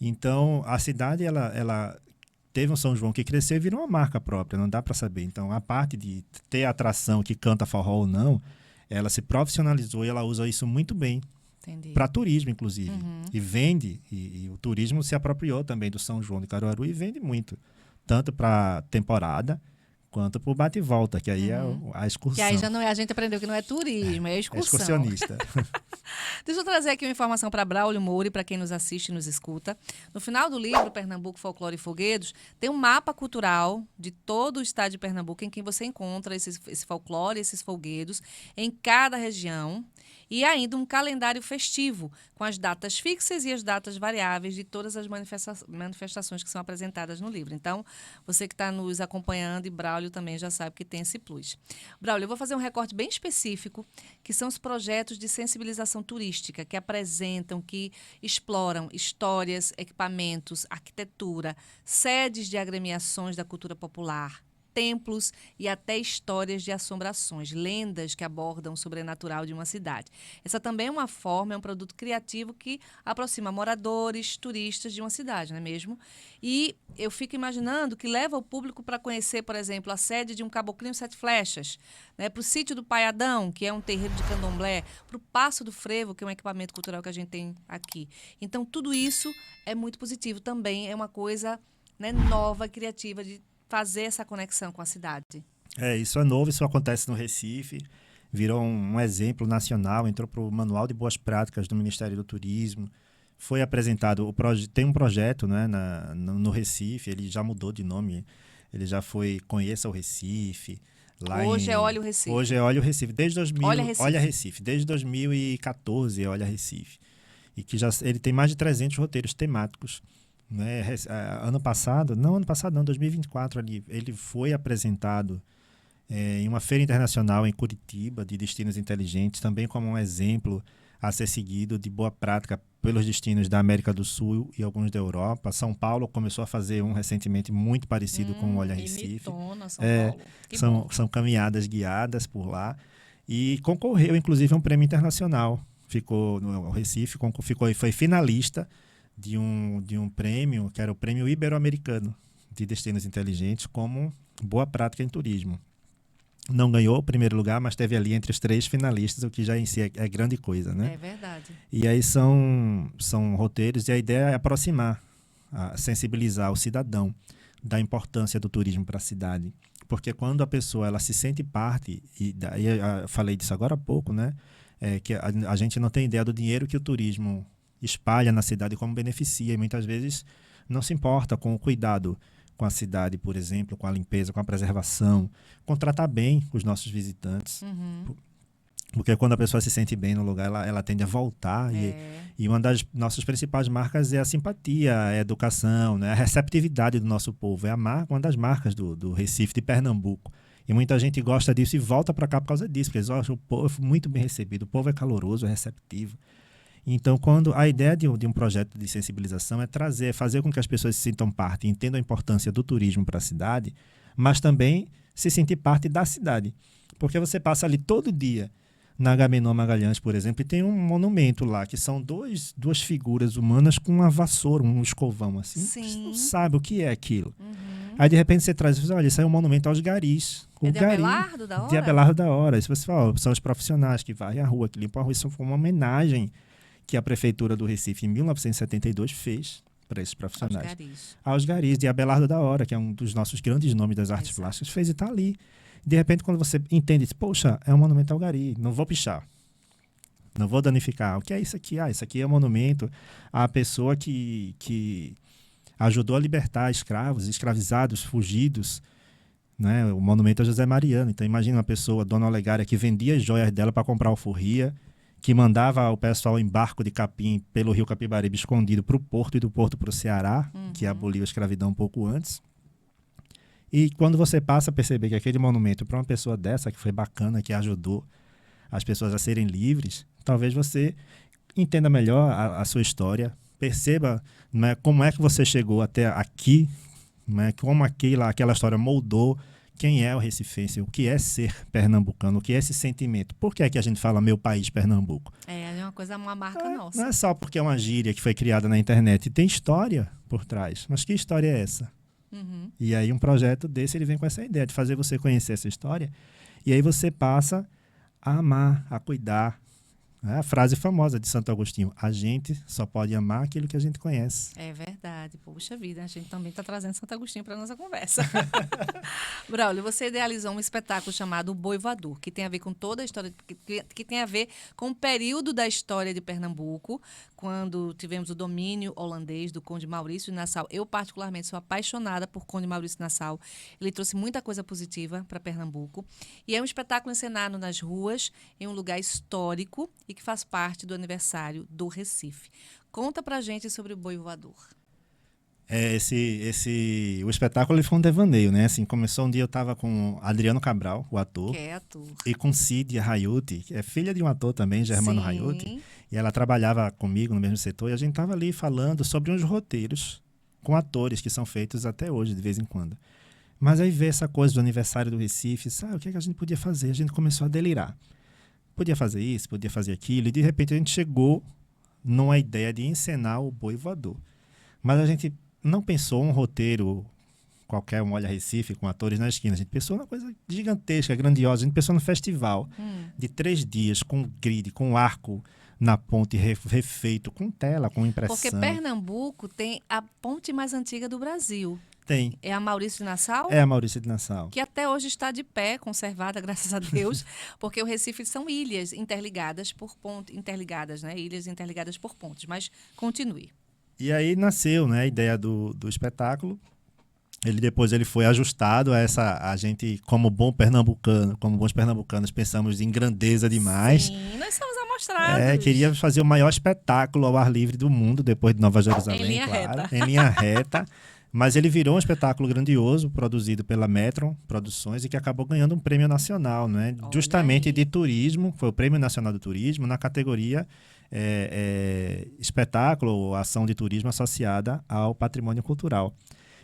Então, a cidade, ela teve um São João que cresceu e virou uma marca própria, não dá para saber. Então, a parte de ter atração que canta forró ou não, ela se profissionalizou e ela usa isso muito bem. Para turismo, inclusive. E vende, e o turismo se apropriou também do São João de Caruaru e vende muito. Tanto para temporada, quanto para o bate e volta, que aí é a excursão. Que aí já não é, a gente aprendeu que não é turismo, é excursão. É excursionista. Deixa eu trazer aqui uma informação para Braulio Moura, para quem nos assiste e nos escuta. No final do livro, Pernambuco, Folclore e Foguedos, tem um mapa cultural de todo o estado de Pernambuco, em que você encontra esse folclore, esses folguedos, em cada região. E ainda um calendário festivo, com as datas fixas e as datas variáveis de todas as manifestações que são apresentadas no livro. Então, você que está nos acompanhando, e Braulio também já sabe que tem esse plus. Braulio, eu vou fazer um recorte bem específico, que são os projetos de sensibilização turística, que apresentam, que exploram histórias, equipamentos, arquitetura, sedes de agremiações da cultura popular, templos e até histórias de assombrações, lendas que abordam o sobrenatural de uma cidade. Essa também é uma forma, é um produto criativo que aproxima moradores, turistas de uma cidade, não é mesmo? E eu fico imaginando que leva o público para conhecer, por exemplo, a sede de um Caboclinho Sete Flechas, né, para o sítio do Pai Adão, que é um terreiro de candomblé, para o Passo do Frevo, que é um equipamento cultural que a gente tem aqui. Então, tudo isso é muito positivo. Também é uma coisa, né, nova, criativa, de fazer essa conexão com a cidade. Isso é novo, isso acontece no Recife, virou um exemplo nacional, entrou para o Manual de Boas Práticas do Ministério do Turismo, foi apresentado, tem um projeto, né, no Recife, ele já mudou de nome, ele já foi Conheça o Recife. Hoje é Olha o Recife. Hoje é Olha o Recife, Olha Recife, desde 2014 é Olha Recife, e que ele tem mais de 300 roteiros temáticos. Né? Ano passado, 2024, ele foi apresentado em uma feira internacional em Curitiba, de destinos inteligentes, também como um exemplo a ser seguido de boa prática pelos destinos da América do Sul e alguns da Europa. São Paulo começou a fazer um recentemente muito parecido com o Olha Recife. Paulo. São caminhadas guiadas por lá e concorreu, inclusive, a um prêmio internacional. Ficou no Recife, foi finalista de um prêmio, que era o Prêmio Ibero-Americano de Destinos Inteligentes, como boa prática em turismo. Não ganhou o primeiro lugar, mas esteve ali entre os 3 finalistas, o que já em si é grande coisa, né? É verdade. E aí são roteiros, e a ideia é aproximar, sensibilizar o cidadão da importância do turismo para a cidade. Porque quando a pessoa ela se sente parte, e daí eu falei disso agora há pouco, né? Que a gente não tem ideia do dinheiro que o turismo espalha na cidade, como beneficia, e muitas vezes não se importa com o cuidado com a cidade, por exemplo, com a limpeza, com a preservação, com tratar bem os nossos visitantes. Porque quando a pessoa se sente bem no lugar, ela tende a voltar. E uma das nossas principais marcas é a simpatia, a educação, né? A receptividade do nosso povo. É uma das marcas do Recife, de Pernambuco. E muita gente gosta disso e volta para cá por causa disso, porque eles acham o povo muito bem recebido, o povo é caloroso, é receptivo. Então, a ideia de um projeto de sensibilização é fazer com que as pessoas se sintam parte, entendam a importância do turismo para a cidade, mas também se sentir parte da cidade. Porque você passa ali todo dia na Agamenon Magalhães, por exemplo, e tem um monumento lá, que são duas figuras humanas com uma vassoura, um escovão, assim. Sim. Você não sabe o que é aquilo. Aí, de repente, você traz e fala, olha, isso aí é um monumento aos garis. De Abelardo da Hora? De Abelardo da Hora. Isso você fala, são os profissionais que varrem a rua, que limpam a rua. Isso foi uma homenagem que a Prefeitura do Recife, em 1972, fez para esses profissionais. Aos garis, de Abelardo da Hora, que é um dos nossos grandes nomes das artes plásticas, fez e está ali. De repente, quando você entende, poxa, é um monumento ao gari, não vou pichar, não vou danificar. O que é isso aqui? Isso aqui é um monumento à pessoa que ajudou a libertar escravos, escravizados, fugidos, né? O monumento a José Mariano. Então, imagina uma pessoa, Dona Olegária, que vendia as joias dela para comprar alforria, que mandava o pessoal em barco de capim pelo rio Capibaribe escondido para o porto e do porto para o Ceará, que aboliu a escravidão um pouco antes. E quando você passa a perceber que aquele monumento para uma pessoa dessa, que foi bacana, que ajudou as pessoas a serem livres, talvez você entenda melhor a sua história, perceba, né, como é que você chegou até aqui, né? Como aquela história moldou quem é o recifense, o que é ser pernambucano, o que é esse sentimento. Por que é que a gente fala meu país, Pernambuco? É uma coisa, uma marca Não nossa. é só porque é uma gíria que foi criada na internet, tem história por trás. Mas que história é essa? Uhum. E aí um projeto desse, ele vem com essa ideia de fazer você conhecer essa história, e aí você passa a amar, a cuidar. É a frase famosa de Santo Agostinho: a gente só pode amar aquilo que a gente conhece. É verdade. Puxa vida, a gente também está trazendo Santo Agostinho para nossa conversa. Braulio, você idealizou um espetáculo chamado O Boi Voador, que tem a ver com toda a história, que tem a ver com o período da história de Pernambuco, quando tivemos o domínio holandês do Conde Maurício de Nassau. Eu, particularmente, sou apaixonada por Conde Maurício de Nassau. Ele trouxe muita coisa positiva para Pernambuco. E é um espetáculo encenado nas ruas, em um lugar histórico e que faz parte do aniversário do Recife. Conta pra gente sobre o Boi Voador. O espetáculo, ele foi um devaneio, né? Assim, começou um dia, eu estava com Adriano Cabral, o ator, Que é ator. e com Cídia Raiuti, que é filha de um ator também, Germano Raiuti, Sim. e ela trabalhava comigo no mesmo setor, e a gente estava ali falando sobre uns roteiros com atores que são feitos até hoje, de vez em quando. Mas aí veio essa coisa do aniversário do Recife, sabe o que a gente podia fazer? A gente começou a delirar. Podia fazer isso, podia fazer aquilo, e de repente a gente chegou numa ideia de encenar o Boi Voador. Mas a gente não pensou um roteiro qualquer, um Olha Recife, com atores na esquina. A gente pensou numa coisa gigantesca, grandiosa. A gente pensou no festival de 3 dias, com grid, com arco na ponte refeito, com tela, com impressão. Porque Pernambuco tem a ponte mais antiga do Brasil. Tem. É a Maurício de Nassau? É a Maurício de Nassau. Que até hoje está de pé, conservada, graças a Deus, porque o Recife são ilhas interligadas por pontes, né? Ilhas interligadas por pontes, mas continue. E aí nasceu, né, a ideia do espetáculo. Depois ele foi ajustado a gente, como bons pernambucanos, pensamos em grandeza demais. Sim, nós somos amostrados. Queria fazer o maior espetáculo ao ar livre do mundo, depois de Nova Jerusalém, Em linha claro. reta. Em linha reta. Mas ele virou um espetáculo grandioso, produzido pela Metron Produções, e que acabou ganhando um prêmio nacional, né? Olha Justamente aí. de turismo, foi o Prêmio Nacional do Turismo, na categoria espetáculo ou ação de turismo associada ao patrimônio cultural.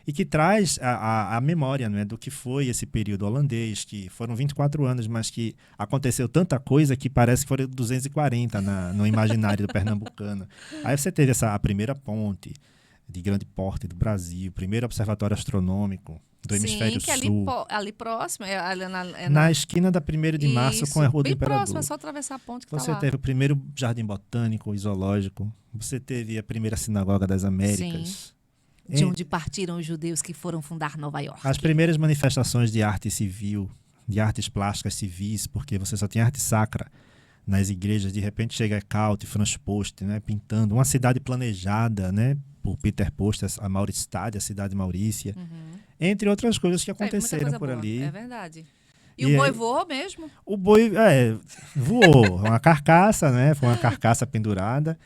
E que traz a memória, né, do que foi esse período holandês, que foram 24 anos, mas que aconteceu tanta coisa que parece que foram 240 no imaginário do pernambucano. Aí você teve a primeira ponte de grande porte do Brasil, o primeiro observatório astronômico do hemisfério Sim, que sul. ali próximo, Na esquina da 1º de março com a Rua do bem Imperador. próximo, é só atravessar a ponte que Você está lá. teve o primeiro jardim botânico, o zoológico. Você teve a primeira sinagoga das Américas. De onde partiram os judeus que foram fundar Nova York. As primeiras manifestações de arte civil, de artes plásticas civis, porque você só tinha arte sacra nas igrejas. De repente chega Eckalt, Franz Post, né, pintando uma cidade planejada, né, por Peter Post, a Mauritsstad, a cidade Maurícia, entre outras coisas que aconteceram por boa. ali. É verdade. E E o boi aí- voou mesmo? O boi voou, uma carcaça, né? Foi uma carcaça pendurada.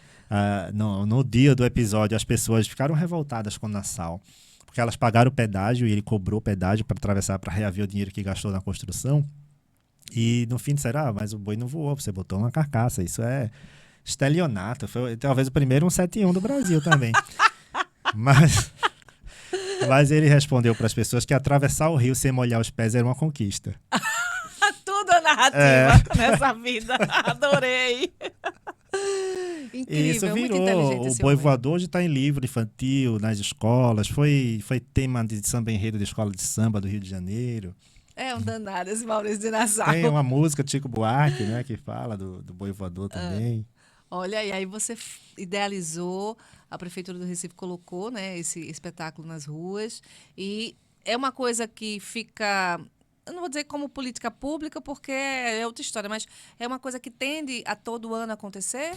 No dia do episódio, as pessoas ficaram revoltadas com o Nassau, porque elas pagaram o pedágio e ele cobrou o pedágio para atravessar, para reaver o dinheiro que gastou na construção. E no fim disseram, mas o boi não voou, você botou uma carcaça. Isso é estelionato. Foi talvez o primeiro 171 do Brasil também. Mas ele respondeu para as pessoas que atravessar o rio sem molhar os pés era uma conquista. Tudo é narrativa nessa vida. Adorei. E Incrível, isso muito virou. inteligente O esse Boi homem. Voador hoje está em livro infantil, nas escolas. Foi tema de samba enredo da escola de samba do Rio de Janeiro. É um danado esse Maurício de Nassau. Tem uma música de Chico Buarque, né, que fala do Boi Voador também. Olha, e aí você idealizou, a Prefeitura do Recife colocou, né, esse espetáculo nas ruas, e é uma coisa que fica, eu não vou dizer como política pública, porque é outra história, mas é uma coisa que tende a todo ano acontecer?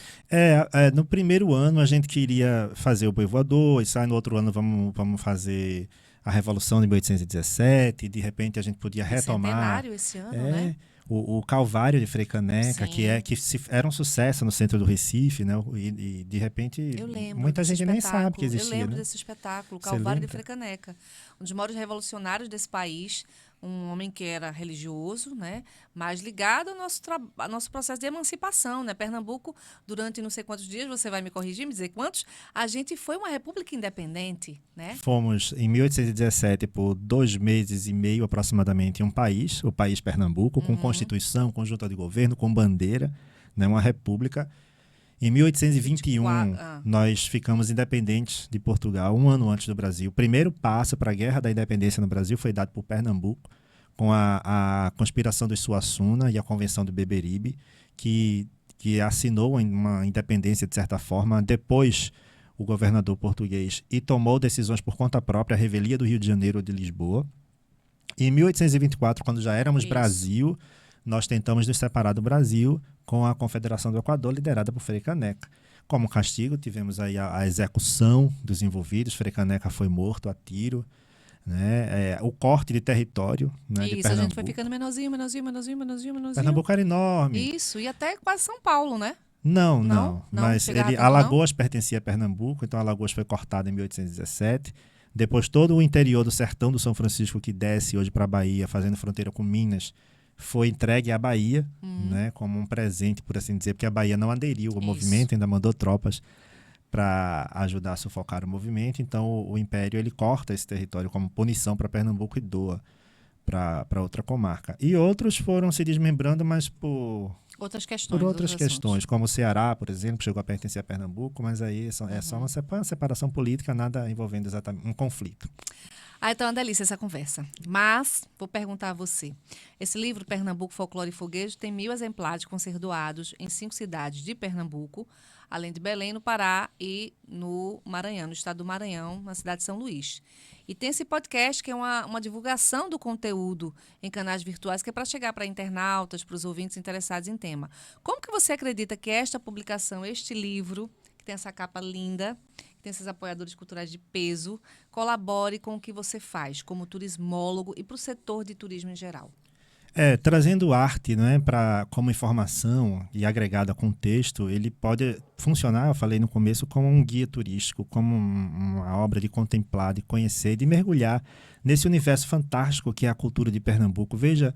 No primeiro ano a gente queria fazer o Boi Voador, e sai no outro ano vamos fazer a Revolução de 1817, e de repente a gente podia retomar. Centenário esse ano, né? O Calvário de Frei Caneca, Sim. era um sucesso no centro do Recife, né? E de repente Eu lembro muita desse gente nem sabe que espetáculo. existia. Eu lembro né? desse espetáculo, Você Calvário de lembra? Frei Caneca, um dos maiores revolucionários desse país, um homem que era religioso, né, mas ligado ao nosso processo de emancipação, né? Pernambuco, durante não sei quantos dias, você vai me corrigir, me dizer quantos, a gente foi uma república independente, né? Fomos, em 1817, por 2 meses e meio aproximadamente, um país, o país Pernambuco, com constituição, com junta de governo, com bandeira, né, uma república. Em 1821, 24, nós ficamos independentes de Portugal, um ano antes do Brasil. O primeiro passo para a Guerra da Independência no Brasil foi dado por Pernambuco, com a conspiração dos Suassuna e a Convenção do Beberibe, que assinou uma independência, de certa forma. Depois, o governador português e tomou decisões por conta própria, a revelia do Rio de Janeiro ou de Lisboa. E em 1824, quando já éramos Brasil, nós tentamos nos separar do Brasil com a Confederação do Equador, liderada por Frei Caneca. Como castigo, tivemos aí a execução dos envolvidos. Frei Caneca foi morto a tiro, né? O corte de território, né, de Isso, a Pernambuco. gente foi ficando menorzinho. Pernambuco era enorme. Isso, e até quase São Paulo, né? Não. Mas chegava tanto, Alagoas pertencia a Pernambuco, então Alagoas foi cortada em 1817. Depois todo o interior do sertão do São Francisco, que desce hoje para a Bahia, fazendo fronteira com Minas, foi entregue à Bahia, né, como um presente, por assim dizer, porque a Bahia não aderiu ao movimento, ainda mandou tropas para ajudar a sufocar o movimento. Então o Império ele corta esse território como punição para Pernambuco e doa para outra comarca. E outros foram se desmembrando, mas por outras questões, como o Ceará, por exemplo, chegou a pertencer a Pernambuco, mas aí é só uma separação política, nada envolvendo exatamente um conflito. Então é uma delícia essa conversa. Mas, vou perguntar a você. Esse livro, Pernambuco, Folclore e Foguejo, tem 1000 exemplares que vão ser doados em 5 cidades de Pernambuco, além de Belém, no Pará e no Maranhão, no estado do Maranhão, na cidade de São Luís. E tem esse podcast que é uma divulgação do conteúdo em canais virtuais, que é para chegar para internautas, para os ouvintes interessados em tema. Como que você acredita que esta publicação, este livro, que tem essa capa linda, que tem esses apoiadores culturais de peso, colabore com o que você faz como turismólogo e para o setor de turismo em geral? Trazendo arte, né, como informação e agregado a contexto, ele pode funcionar, eu falei no começo, como um guia turístico, como uma obra de contemplar, de conhecer, de mergulhar nesse universo fantástico que é a cultura de Pernambuco. Veja,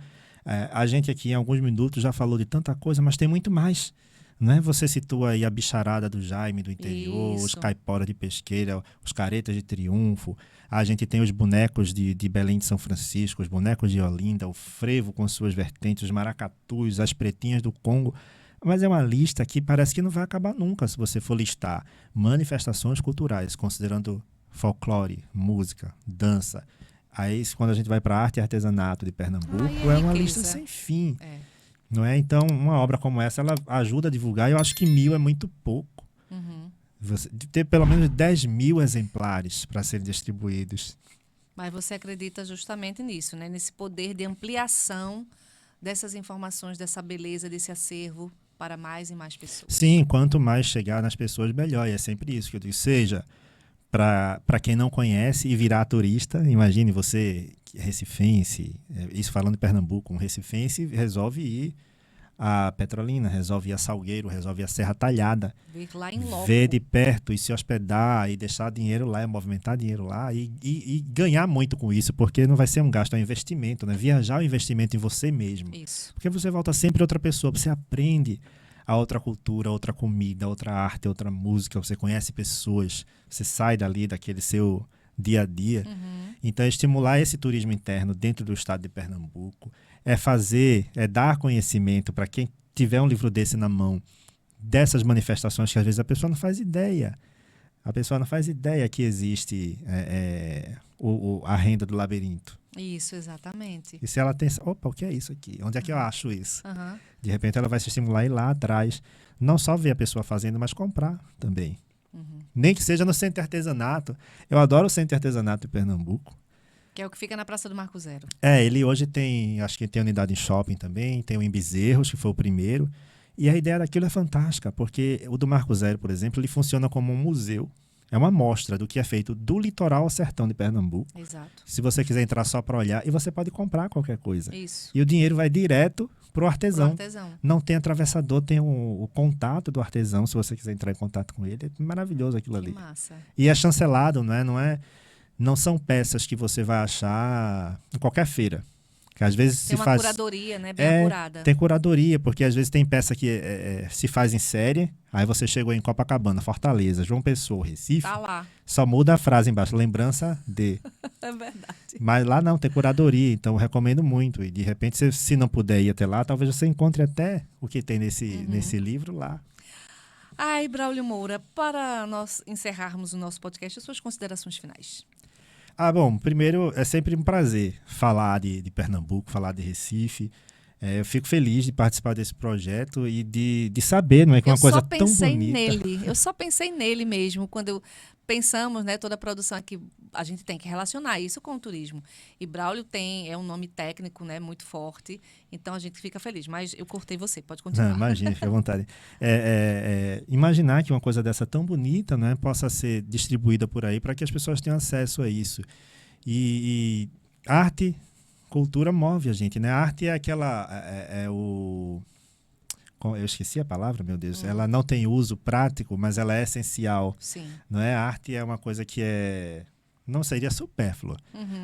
a gente aqui em alguns minutos já falou de tanta coisa, mas tem muito mais. Né? Você citou aí a bicharada do Jaime do interior, os caipora de Pesqueira, os caretas de Triunfo. A gente tem os bonecos de Belém de São Francisco, os bonecos de Olinda, o frevo com suas vertentes, os maracatus, as pretinhas do Congo. Mas é uma lista que parece que não vai acabar nunca se você for listar manifestações culturais, considerando folclore, música, dança. Aí, quando a gente vai para a arte e artesanato de Pernambuco, é uma lista sem fim. Não é? Então, uma obra como essa, ela ajuda a divulgar. Eu acho que 1000 é muito pouco. Você ter pelo menos 10.000 exemplares para serem distribuídos. Mas você acredita justamente nisso, né? Nesse poder de ampliação dessas informações, dessa beleza, desse acervo para mais e mais pessoas. Sim, quanto mais chegar nas pessoas, melhor. E é sempre isso que eu digo. Seja para quem não conhece e virar turista, imagine você, recifense, isso falando de Pernambuco, um recifense resolve ir a Petrolina, resolve ir a Salgueiro, resolve ir a Serra Talhada, ver lá em loco, ver de perto e se hospedar e deixar dinheiro lá, movimentar dinheiro lá e ganhar muito com isso, porque não vai ser um gasto, é um investimento, né? Viajar é um investimento em você mesmo. Isso. Porque você volta sempre outra pessoa, você aprende a outra cultura, outra comida, outra arte, outra música, você conhece pessoas, você sai dali daquele seu dia a dia. Então, estimular esse turismo interno dentro do estado de Pernambuco, é dar conhecimento para quem tiver um livro desse na mão, dessas manifestações que às vezes a pessoa não faz ideia. A pessoa não faz ideia que existe a renda do labirinto. Isso, exatamente. E se ela tem... Opa, o que é isso aqui? Onde é que eu acho isso? De repente ela vai se estimular a ir lá atrás. Não só ver a pessoa fazendo, mas comprar também. Nem que seja no centro de artesanato. Eu adoro o centro de artesanato de Pernambuco. Que é o que fica na Praça do Marco Zero. Ele hoje tem, acho que tem unidade em shopping também, tem o em Bezerros, que foi o primeiro. E a ideia daquilo é fantástica, porque o do Marco Zero, por exemplo, ele funciona como um museu. É uma amostra do que é feito do litoral ao sertão de Pernambuco. Exato. Se você quiser entrar só para olhar, e você pode comprar qualquer coisa. Isso. E o dinheiro vai direto pro artesão. Artesão. Não tem atravessador, tem o contato do artesão, se você quiser entrar em contato com ele. É maravilhoso aquilo ali. Que massa. E é chancelado, não são peças que você vai achar em qualquer feira. Que às vezes Tem se uma faz... curadoria, né? Bem apurada. Tem curadoria, porque às vezes tem peça que se faz em série, aí você chegou em Copacabana, Fortaleza, João Pessoa, Recife, Tá lá. só muda a frase embaixo, lembrança de. É verdade. Mas lá não, tem curadoria, então eu recomendo muito. E de repente, se não puder ir até lá, talvez você encontre até o que tem nesse livro lá. Ai, Braulio Moura, para nós encerrarmos o nosso podcast, as suas considerações finais. Bom, primeiro é sempre um prazer falar de Pernambuco, falar de Recife. Eu fico feliz de participar desse projeto e de saber, não é, que é uma coisa tão bonita. Eu só pensei nele mesmo, quando pensamos, né, toda a produção aqui, a gente tem que relacionar isso com o turismo. E Braulio é um nome técnico, né, muito forte, então a gente fica feliz. Mas eu cortei você, pode continuar. Não, imagina, fica à vontade. Imaginar que uma coisa dessa tão bonita, né, possa ser distribuída por aí para que as pessoas tenham acesso a isso. E arte, cultura move a gente, né? A arte é aquela... Eu esqueci a palavra, meu Deus. Ela não tem uso prático, mas ela é essencial. Sim. Não é? A arte é uma coisa que não seria supérflua,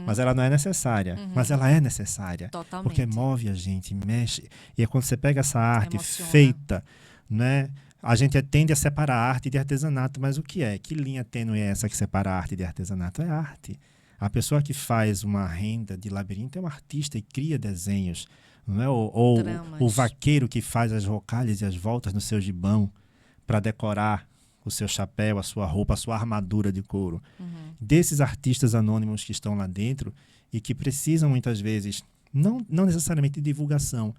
mas ela não é necessária. Mas ela é necessária. Totalmente. Porque move a gente, mexe. E é quando você pega essa arte Emociona. feita, né? A gente tende a separar a arte de artesanato, mas o que é? Que linha tênue é essa que separa a arte de artesanato? É arte. A pessoa que faz uma renda de labirinto é um artista e cria desenhos. Não é? Ou o vaqueiro que faz as rocalhas e as voltas no seu gibão para decorar o seu chapéu, a sua roupa, a sua armadura de couro. Desses artistas anônimos que estão lá dentro e que precisam muitas vezes, não necessariamente de divulgação,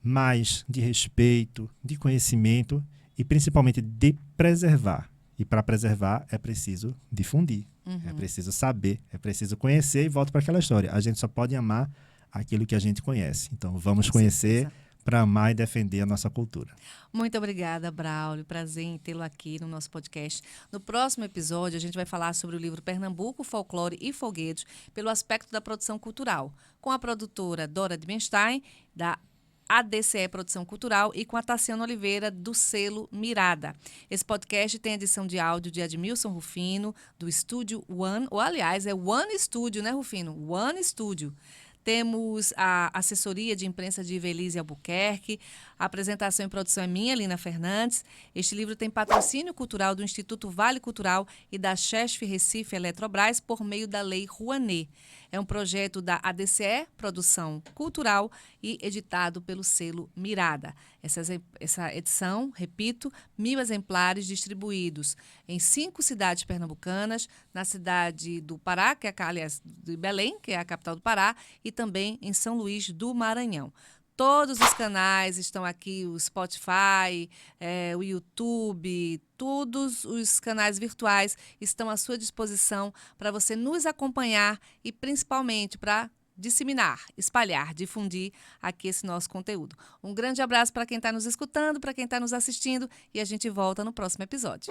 mas de respeito, de conhecimento e principalmente de preservar. E para preservar é preciso difundir, é preciso saber, é preciso conhecer e volto para aquela história. A gente só pode amar aquilo que a gente conhece. Então vamos conhecer para amar e defender a nossa cultura. Muito obrigada, Braulio. Prazer em tê-lo aqui no nosso podcast. No próximo episódio, a gente vai falar sobre o livro Pernambuco, Folclore e Folguedos, pelo aspecto da produção cultural, com a produtora Dora Dimenstein, da ADCE Produção Cultural, e com a Tassiana Oliveira, do selo Mirada. Esse podcast tem edição de áudio de Admilson Rufino, do Estúdio One, ou aliás, é One Studio, né, Rufino? One Studio. Temos a assessoria de imprensa de Ivelise Albuquerque. A apresentação e produção é minha, Lina Fernandes. Este livro tem patrocínio cultural do Instituto Vale Cultural e da Chesf Recife Eletrobras por meio da Lei Rouanet. É um projeto da ADCE, Produção Cultural, e editado pelo selo Mirada. Essa edição, repito, 1.000 exemplares distribuídos em 5 cidades pernambucanas, na cidade do Pará, aliás, de Belém, que é a capital do Pará, e também em São Luís do Maranhão. Todos os canais estão aqui, o Spotify, o YouTube, todos os canais virtuais estão à sua disposição para você nos acompanhar e principalmente para disseminar, espalhar, difundir aqui esse nosso conteúdo. Um grande abraço para quem está nos escutando, para quem está nos assistindo e a gente volta no próximo episódio.